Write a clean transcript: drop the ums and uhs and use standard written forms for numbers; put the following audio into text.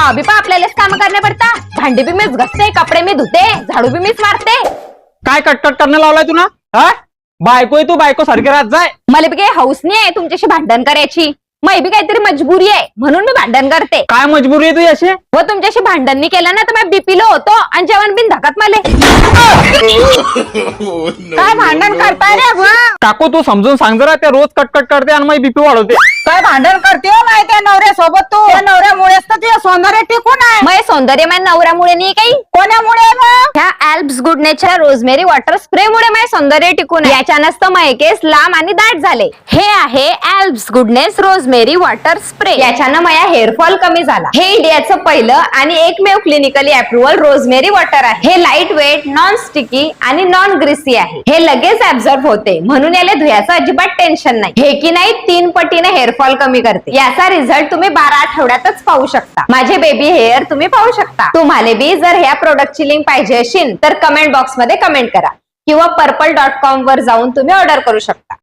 तेव्हा आपल्यालाच काम करणे पडता। भांडी भी मीच घसते, कपडे मी धुते, झाडू भी मीच मारते। काय कटकट करणं लावलाय तू ना? हा बायको आहे तू, बायको सारखी राहत जाय। मला बी काही हौस नाही आहे तुमच्याशी भांडण करायची, मै बी काहीतरी मजबुरी आहे म्हणून मी भांडण करते। काय मजबुरी आहे तुझी अशी? व तुमच्याशी भांडण नाही केलं ना तर मी बीपी लो होतो आणि जेवण बिन धकत मले। काय भांडण करताय रे बुवा? काकू तू समजून सांग जरा, त्या रोज कटकट करते आणि मग बीपी वाढवते। काय भांडण करते हो माय त्या नवऱ्यासोबत तू? त्या नवऱ्यामुळेच तर तुझं सौंदर्य टिकून आहे। मग सौंदर्य माझ्या नवऱ्यामुळे नाही काही, कोणामुळे मग? ह्या Alps good nature rosemary water spray मुळे माझे सौंदर्य टिकून आहे। याच्यानंच तर माझे केस लांब आणि दाट झाले। हे आहे Alps goodness rosemary water spray, याच्यानं माझा हेअरफॉल कमी झाला। हे इंडियाचं पहिलं आणि एकमेव क्लिनिकली अप्रुव्हल रोजमेरी वॉटर आहे। हे लाईट वेट, नॉन स्टिकी आणि नॉन ग्रीसी आहे। हे लगेच ऍब्झॉर्ब होते म्हणून याला धुयाचं अजिबात टेन्शन नाही। हे की नाही 3 पटीने हेअरफॉल कमी करते। याचा रिझल्ट तुम्ही 12 आठवड्यातच पाहू शकता। माझे बेबी हेअर तुम्ही पाहू शकता। तुम्हाला बी जर ह्या प्रोडक्टची लिंक पाहिजे असेल तर कमेंट बॉक्स मध्ये कमेंट करा किंवा purple.com वर जाऊन तुम्ही ऑर्डर करू शकता।